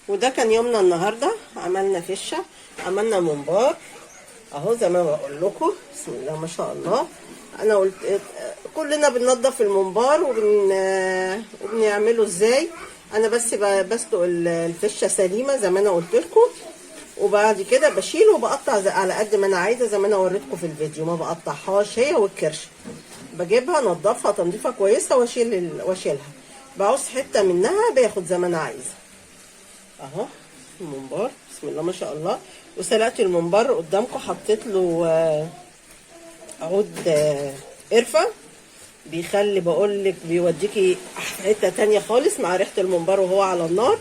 وده كان يومنا النهارده. عملنا فشه، عملنا ممبار اهو زي ما بقول لكم. بسم الله ما شاء الله. انا قلت كلنا بننضف الممبار وبنعمله ازاي. انا بس بسلق الفشه سليمه زي ما انا قلت لكم، وبعد كده بشيله وبقطع على قد ما انا عايزه زي ما انا وريتكم في الفيديو. ما بقطعهاش هي والكرشه، بجيبها انضفها تنظيفه كويسه واشيلها. بعوز حته منها باخد زي ما انا عايزه اهو. الممبار بسم الله ما شاء الله. وسلقت الممبار قدامكم، حطيت له عود قرفه، بيخلي بقول لك بيوديكي حته تانية خالص مع ريحه الممبار وهو على النار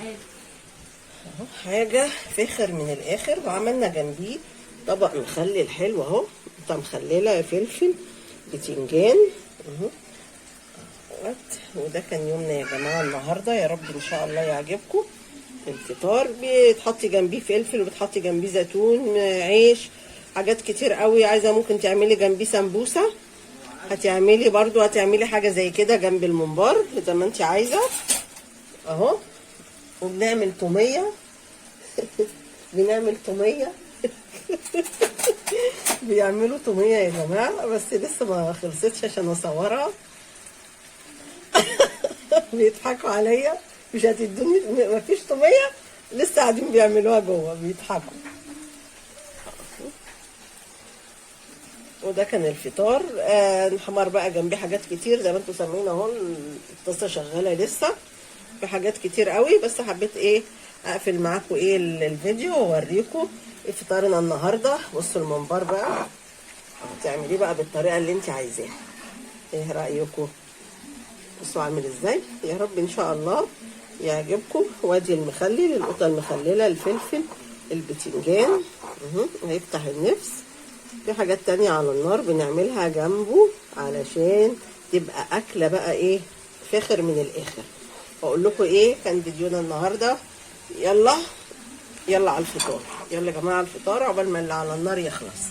اهو. حاجه فخر من الاخر. وعملنا جنبيه طبق مخلل حلو اهو، قطع مخلله، فلفل، بتنجان اهو. وده كان يومنا يا جماعه النهارده. يا رب ان شاء الله يعجبكم. الفطار بتحطي جنبيه فلفل، وبتحطي جنبيه زيتون، عيش، حاجات كتير قوي. عايزه ممكن تعملي جنبيه سمبوسه، هتعملي حاجه زي كده جنب الممبار زي ما انت عايزه اهو. وبنعمل توميه بنعمل توميه بيعملوا توميه يا جماعه، بس لسه ما خلصتش عشان اصورها. بيضحكوا عليا، مش هتدوني، مفيش توميه، لسه قاعدين بيعملوها جوه بيضحكوا. وده كان الفطار. نحمر بقى جنبيه حاجات كتير زي ما انتم سامعين اهو. الطاسه شغاله لسه في حاجات كتير قوي، بس حبيت اقفل معاكم الفيديو واوريكم فطارنا النهارده. بصوا الممبار بقى تعمليه بقى بالطريقه اللي انت عايزاها. ايه رايكم؟ بصوا عامل ازاي. يا رب ان شاء الله يعجبكم. وادي المخلل، القطه المخلله، الفلفل، البتنجان هيفتح النفس. في حاجات تانية على النار بنعملها جنبه علشان تبقى أكلة بقى فاخر من الآخر. بقول لكم كان فيديونا النهاردة. يلا على الفطار، يلا يا جماعة على الفطار عقبال ما اللي على النار يخلص.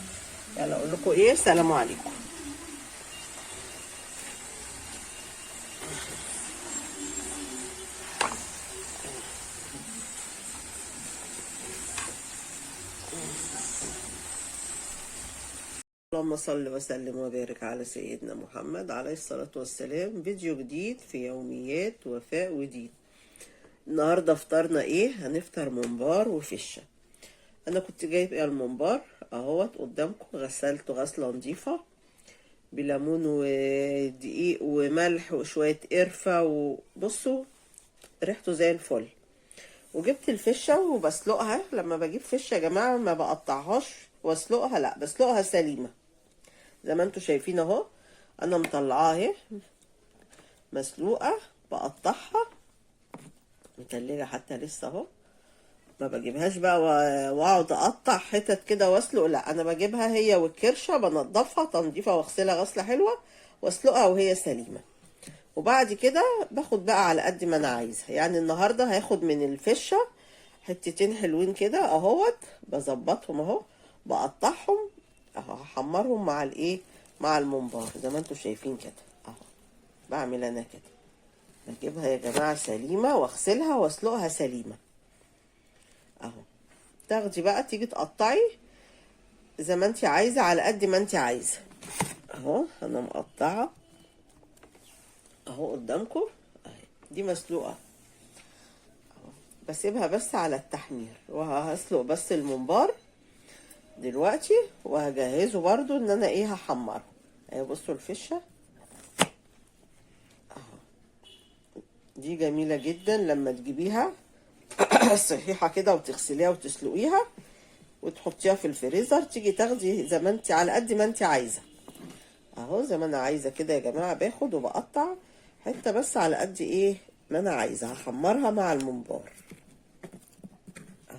يلا أقول لكم سلام عليكم. اللهم صل وسلم وبارك على سيدنا محمد عليه الصلاة والسلام. فيديو جديد في يوميات وفاء ودين. النهاردة فطرنا هنفطر ممبار وفشة. انا كنت جايب الممبار اهوت قدامكم، غسلته غسلة نظيفة بليمون ودقيق وملح وشوية قرفة، وبصوا ريحته زي الفل. وجبت الفشة وبسلقها. لما بجيب فشة يا جماعة ما بقطعهاش واسلقها، لا بسلقها سليمة زي ما انتوا شايفين اهو. انا مطلعاها اهي مسلوقة، بقطعها متلجة حتى لسه اهو. ما بجيبهاش بقى واقعد اقطع حتت كده واسلق، لا انا بجيبها هي والكرشه، بنضفها تنظيفه واغسلها غسله حلوه واسلقها وهي سليمه. وبعد كده باخد بقى على قد ما انا عايزه. يعني النهارده هاخد من الفشه حتتين حلوين كده اهوت، بظبطهم اهو، بقطعهم اهو، هحمرهم مع مع الممبار زي ما انتوا شايفين كده اهو. بعمل انا كده، بجيبها يا جماعه سليمه واغسلها واسلقها سليمه اهو. تاخدي بقى تيجي تقطعي زي ما انت عايزه على قد ما انت عايزه اهو. انا مقطعه اهو قدامكم اهي، دي مسلوقه اهو. بسيبها بس على التحمير، وهسلق بس الممبار دلوقتي وهجهزه برضو ان انا هحمره اهي. بصوا الفشه اهو، دي جميله جدا لما تجيبيها صحيحه كده وتغسليها وتسلقيها وتحطيها في الفريزر. تيجي تاخدي زي ما انت على قد ما انت عايزه اهو. زي ما انا عايزه كده يا جماعه، باخد وبقطع حته بس على قد ما انا عايزه. هحمرها مع الممبار اهو.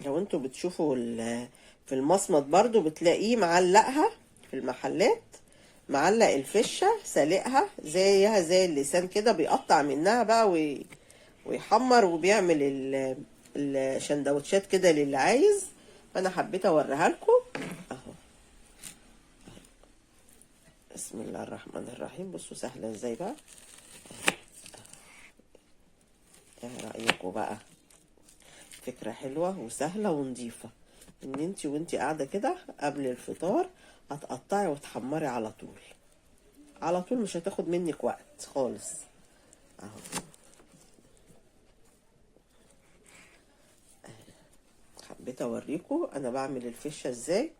لو انتوا بتشوفوا في المصمت برضو بتلاقيه معلقها في المحلات، معلق الفشه سالقها زيها زي اللسان كده، بيقطع منها بقى ويحمر وبيعمل الشندوتشات كده للي عايز. فانا حبيت اوريها لكم اهو. بسم الله الرحمن الرحيم. بصوا سهله ازاي بقى. ايه رأيكم بقى؟ فكرة حلوة وسهلة ونضيفة، ان انتي قاعدة كده قبل الفطار هتقطعي وتحمري على طول على طول، مش هتاخد منك وقت خالص. اهو حبيت اوريكم انا بعمل الفشة ازاي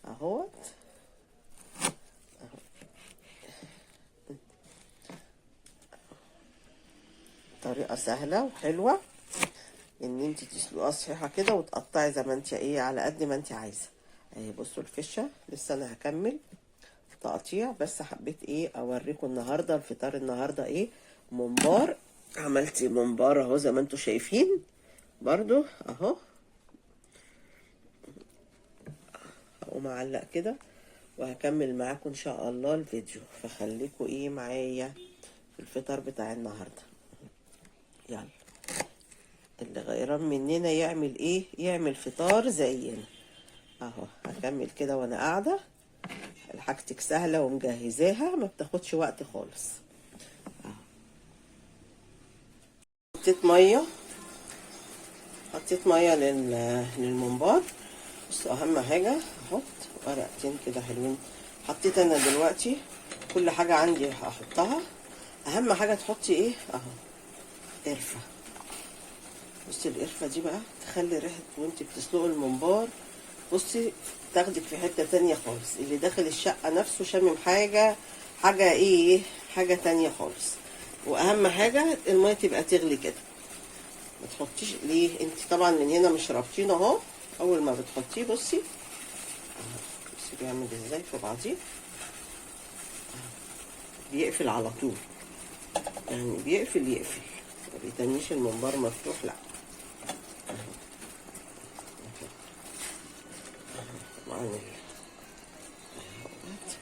اهوت. طريقة سهلة وحلوة ان انت تسلقيها صحيحة كده وتقطعي زي ما انت ايه على قد ما انت عايزة. اهي بصوا الفشة لسه انا هكمل تقطيع، بس حبيت ايه اوريكم النهاردة الفطار النهاردة ايه. ممبار، عملت ممبار اهو زي ما انتوا شايفين برضو اهو. هقوم اعلق كده وهكمل معاكم ان شاء الله الفيديو، فخليكم ايه معايا في الفطار بتاع النهارده. يلا اللي غيران مننا يعمل ايه؟ يعمل فطار زينا اهو. هكمل كده وانا قاعده، حاجتك سهله ومجهزاها ما بتاخدش وقت خالص اهو. حطيت ميه للممبار. بصوا اهم حاجه احط ورقتين كده حلوين. حطيت انا دلوقتي كل حاجه عندي هحطها. اهم حاجه تحطي ايه اهو قرفه. بصي القرفه دي بقى تخلي ريحه وانت بتسلقي الممبار، بصي تاخدك في حته تانية خالص. اللي داخل الشقه نفسه شامم حاجه ايه حاجه تانية خالص. واهم حاجه الميه تبقى تغلي كده، ما تحطيش ليه انت طبعا من هنا مش رابطينه اهو. اول ما بتحطيه بصي بيعمل ازاي في بعضيه، بيقفل على طول، يعني بيقفل ما بيتنيش الممبار مفتوح لا. طبعا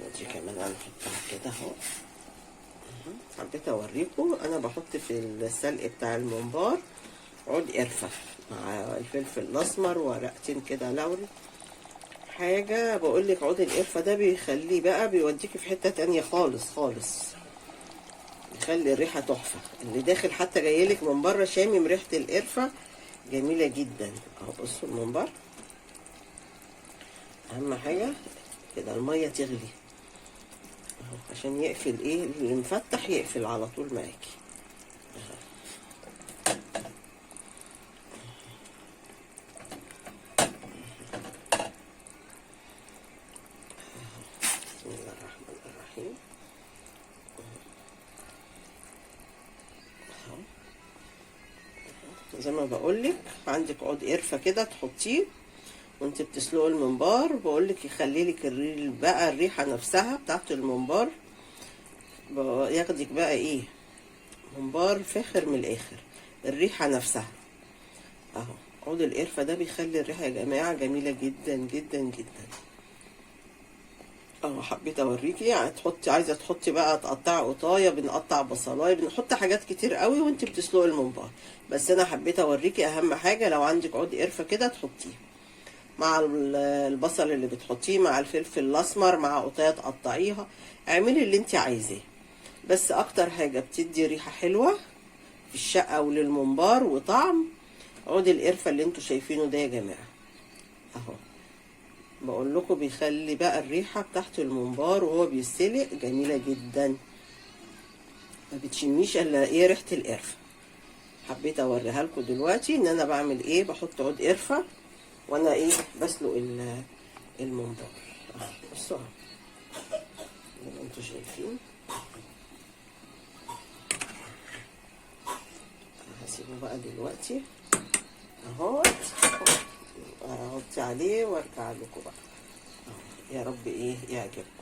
ودي كمان هنحطها كده اهو. حبيت اوريكم انا بحط في السلق بتاع الممبار عود قرفه مع الفلفل الاسمر ورقتين كده لوري. حاجه بقولك عود القرفه ده بيخليه بقى بيوديكي في حته تانية خالص خالص، يخلي الريحه تحفه. اللي داخل حتى جايلك من بره شامم ريحه القرفه جميله جدا اهو. بصوا الممبار اهم حاجه كده الميه تغلي اهو عشان يقفل ايه اللي مفتح يقفل على طول معاكي اهو. بسم الله الرحمن الرحيم اهو. زي ما بقولك عندك عود قرفه كده تحطيه وانت بتسلقي الممبار، بقولك يخليلك بقى الريحه نفسها بتاعت الممبار، ياخدك بقى ايه ممبار فاخر من الاخر. الريحه نفسها اهو عود القرفه ده بيخلي الريحه يا جماعه جميله جدا جدا جدا اهو. حبيت اوريكي يعني عايزه تحطي بقى تقطعي قطايه، بنقطع بصلايه، بنحط حاجات كتير قوي وانت بتسلقي الممبار، بس انا حبيت اوريكي اهم حاجه لو عندك عود قرفه كده تحطيه مع البصل اللي بتحطيه مع الفلفل الاسمر مع قطايه تقطعيها. اعملي اللي انت عايزاه، بس اكتر حاجه بتدي ريحه حلوه في الشقه وللممبار وطعم عود القرفه اللي انتوا شايفينه ده يا جماعه اهو. بقول لكم بيخلي بقى الريحه بتاعت الممبار وهو بيتسلق جميله جدا، ما بتشميش الا ايه ريحه القرفه. حبيت اوريها لكم دلوقتي ان انا بعمل ايه، بحط عود قرفه وانا ايه بسلق الممبار اهو. بصوا زي ما انتوا شايفين هسيبه بقى دلوقتي اهو، احط عليه وارجع لكم بقى اهو. يا رب ايه يعجبكم.